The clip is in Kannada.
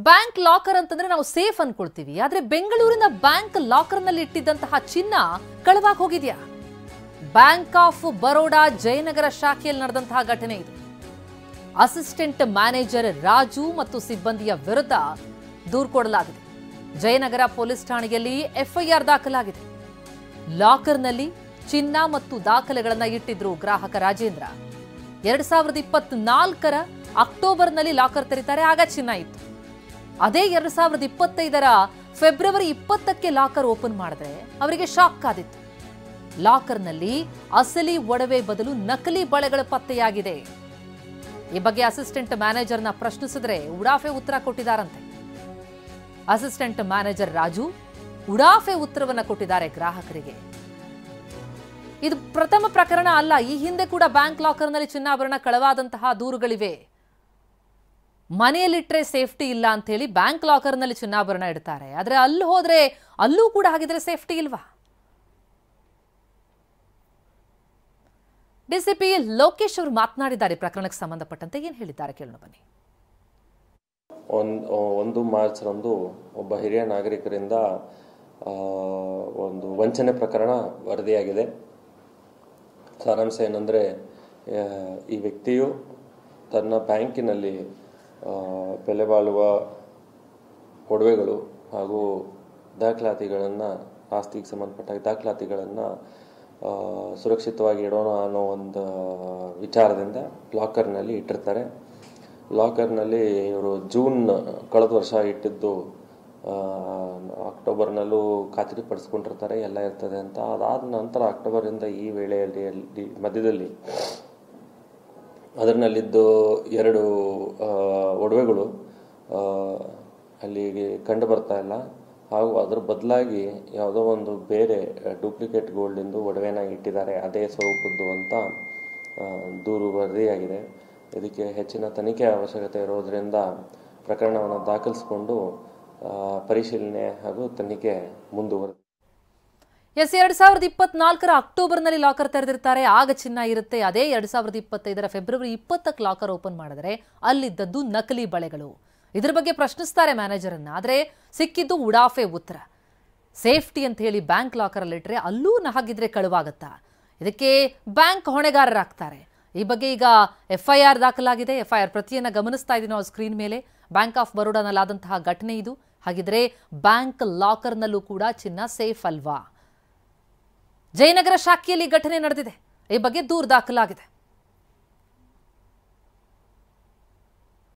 ಬ್ಯಾಂಕ್ ಲಾಕರ್ ಅಂತಂದ್ರೆ ನಾವು ಸೇಫ್ ಅನ್ಕೊಳ್ತೀವಿ, ಆದ್ರೆ ಬೆಂಗಳೂರಿನ ಬ್ಯಾಂಕ್ ಲಾಕರ್ ನಲ್ಲಿ ಇಟ್ಟಿದ್ದಂತಹ ಚಿನ್ನ ಕಳವಾಗಿ ಹೋಗಿದ್ಯಾ? ಬ್ಯಾಂಕ್ ಆಫ್ ಬರೋಡಾ ಜಯನಗರ ಶಾಖೆಯಲ್ಲಿ ನಡೆದಂತಹ ಘಟನೆ ಇದು. ಅಸಿಸ್ಟೆಂಟ್ ಮ್ಯಾನೇಜರ್ ರಾಜು ಮತ್ತು ಸಿಬ್ಬಂದಿಯ ವಿರುದ್ಧ ದೂರು ಕೊಡಲಾಗಿದೆ. ಜಯನಗರ ಪೊಲೀಸ್ ಠಾಣೆಯಲ್ಲಿ ಎಫ್ಐಆರ್ ದಾಖಲಾಗಿದೆ. ಲಾಕರ್ನಲ್ಲಿ ಚಿನ್ನ ಮತ್ತು ದಾಖಲೆಗಳನ್ನ ಇಟ್ಟಿದ್ರು ಗ್ರಾಹಕ ರಾಜೇಂದ್ರ. 2024ರ ಅಕ್ಟೋಬರ್ನಲ್ಲಿ ಲಾಕರ್ ತೆರೀತಾರೆ, ಆಗ ಚಿನ್ನ ಇತ್ತು. ಅದೇ 2025ರ ಫೆಬ್ರವರಿ 20ಕ್ಕೆ ಲಾಕರ್ ಓಪನ್ ಮಾಡಿದ್ರೆ ಅವರಿಗೆ ಶಾಕ್ ಆದಿತ್ತು. ಲಾಕರ್ನಲ್ಲಿ ಅಸಲಿ ಒಡವೆ ಬದಲು ನಕಲಿ ಬಳೆಗಳ ಪತ್ತೆಯಾಗಿದೆ. ಈ ಬಗ್ಗೆ ಅಸಿಸ್ಟೆಂಟ್ ಮ್ಯಾನೇಜರ್ನ ಪ್ರಶ್ನಿಸಿದ್ರೆ ಉಡಾಫೆ ಉತ್ತರ ಕೊಟ್ಟಿದ್ದಾರಂತೆ. ಅಸಿಸ್ಟೆಂಟ್ ಮ್ಯಾನೇಜರ್ ರಾಜು ಉಡಾಫೆ ಉತ್ತರವನ್ನ ಕೊಟ್ಟಿದ್ದಾರೆ ಗ್ರಾಹಕರಿಗೆ. ಇದು ಪ್ರಥಮ ಪ್ರಕರಣ ಅಲ್ಲ, ಈ ಹಿಂದೆ ಕೂಡ ಬ್ಯಾಂಕ್ ಲಾಕರ್ನಲ್ಲಿ ಚಿನ್ನಾಭರಣ ಕಳವಾದಂತಹ ದೂರುಗಳಿವೆ. ಮನೆಯಲ್ಲಿಟ್ಟರೆ ಸೇಫ್ಟಿ ಇಲ್ಲ ಅಂತ ಹೇಳಿ ಬ್ಯಾಂಕ್ ಲಾಕರ್ನಲ್ಲಿ ಚಿನ್ನಾಭರಣ ಇಡ್ತಾರೆ, ಆದ್ರೆ ಅಲ್ಲಿ ಹೋದ್ರೆ ಅಲ್ಲೂ ಕೂಡ ಹಾಗಿದ್ರೆ ಸೇಫ್ಟಿ ಇಲ್ವಾ? ಡಿಸಿಪಿ ಲೋಕೇಶ್ ಅವರು ಮಾತನಾಡಿದ್ದಾರೆ. ಪ್ರಕರಣಕ್ಕೆ ಸಂಬಂಧಪಟ್ಟಂತೆ ಏನ್ ಹೇಳಿದ್ದಾರೆ ಕೇಳೋಣ ಬನ್ನಿ. 1 ಮಾರ್ಚ್ರಂದು ಒಬ್ಬ ಹಿರಿಯ ನಾಗರಿಕರಿಂದ ಒಂದು ವಂಚನೆ ಪ್ರಕರಣ ವರದಿಯಾಗಿದೆ. ಸಾರಾಂಶ ಏನಂದರೆ, ಈ ವ್ಯಕ್ತಿಯು ತನ್ನ ಬ್ಯಾಂಕಿನಲ್ಲಿ ಬೆಲೆ ಬಾಳುವ ಒಡವೆಗಳು ಹಾಗೂ ದಾಖಲಾತಿಗಳನ್ನು, ಆಸ್ತಿಗೆ ಸಂಬಂಧಪಟ್ಟ ದಾಖಲಾತಿಗಳನ್ನು ಸುರಕ್ಷಿತವಾಗಿ ಇಡೋಣ ಅನ್ನೋ ಒಂದು ವಿಚಾರದಿಂದ ಲಾಕರ್ನಲ್ಲಿ ಇಟ್ಟಿರ್ತಾರೆ. ಲಾಕರ್ನಲ್ಲಿ ಇವರು ಜೂನ್ ಕಳೆದ ವರ್ಷ ಇಟ್ಟಿದ್ದು ಅಕ್ಟೋಬರ್ನಲ್ಲೂ ಖಾತ್ರಿಪಡಿಸ್ಕೊಂಡಿರ್ತಾರೆ, ಎಲ್ಲ ಇರ್ತದೆ ಅಂತ. ಅದಾದ ನಂತರ ಅಕ್ಟೋಬರಿಂದ ಈ ವೇಳೆಯಲ್ಲಿ ಮಧ್ಯದಲ್ಲಿ ಅದರಲ್ಲಿದ್ದು 2 ಒಡವೆಗಳು ಅಲ್ಲಿಗೆ ಕಂಡು ಬರ್ತಾ ಇಲ್ಲ, ಹಾಗೂ ಅದರ ಬದಲಾಗಿ ಯಾವುದೋ ಒಂದು ಬೇರೆ ಡೂಪ್ಲಿಕೇಟ್ ಗೋಲ್ಡಿಂದು ಒಡವೆನ ಇಟ್ಟಿದ್ದಾರೆ, ಅದೇ ಸ್ವರೂಪದ್ದು ಅಂತ ದೂರು ವರದಿಯಾಗಿದೆ. ಇದಕ್ಕೆ ಹೆಚ್ಚಿನ ತನಿಖೆ ಅವಶ್ಯಕತೆ ಇರೋದರಿಂದ ಪ್ರಕರಣವನ್ನು ದಾಖಲಿಸಿಕೊಂಡು ಪರಿಶೀಲನೆ ಹಾಗೂ ತನಿಖೆ ಮುಂದುವರೆದಿದೆ. 2024ರ ಅಕ್ಟೋಬರ್ನಲ್ಲಿ ಲಾಕರ್ ತೆರೆದಿರ್ತಾರೆ, ಆಗ ಚಿನ್ನ ಇರುತ್ತೆ. ಅದೇ 2025ರ ಫೆಬ್ರವರಿ 20ಕ್ಕೆ ಲಾಕರ್ ಓಪನ್ ಮಾಡಿದ್ರೆ ಅಲ್ಲಿದ್ದದ್ದು ನಕಲಿ ಬಳೆಗಳು. ಇದ್ರ ಬಗ್ಗೆ ಪ್ರಶ್ನಿಸ್ತಾರೆ ಮ್ಯಾನೇಜರನ್ನ, ಆದ್ರೆ ಸಿಕ್ಕಿದ್ದು ಉಡಾಫೆ ಉತ್ತರ. ಸೇಫ್ಟಿ ಅಂತ ಹೇಳಿ ಬ್ಯಾಂಕ್ ಲಾಕರ್ ಅಲ್ಲಿ ಇಟ್ರೆ ಅಲ್ಲೂ ಹಾಗಿದ್ರೆ ಕಳುವಾಗತ್ತಾ? ಇದಕ್ಕೆ ಬ್ಯಾಂಕ್ ಹೊಣೆಗಾರರಾಗ್ತಾರೆ. ಈ ಬಗ್ಗೆ ಈಗ ಎಫ್ಐಆರ್ ದಾಖಲಾಗಿದೆ. ಎಫ್ಐಆರ್ ಪ್ರತಿಯನ್ನ ಗಮನಿಸ್ತಾ ಇದ್ದೀವಿ ನಾವು ಸ್ಕ್ರೀನ್ ಮೇಲೆ. ಬ್ಯಾಂಕ್ ಆಫ್ ಬರೋಡಾನಲ್ಲಾದಂತಹ ಘಟನೆ ಇದು. ಹಾಗಿದ್ರೆ ಬ್ಯಾಂಕ್ ಲಾಕರ್ನಲ್ಲೂ ಕೂಡ ಚಿನ್ನ ಸೇಫ್ ಅಲ್ವಾ? ಜಯನಗರ ಶಾಖೆಯಲ್ಲಿ ಘಟನೆ ನಡೆದಿದೆ. ಈ ಬಗ್ಗೆ ದೂರು ದಾಖಲಾಗಿದೆ.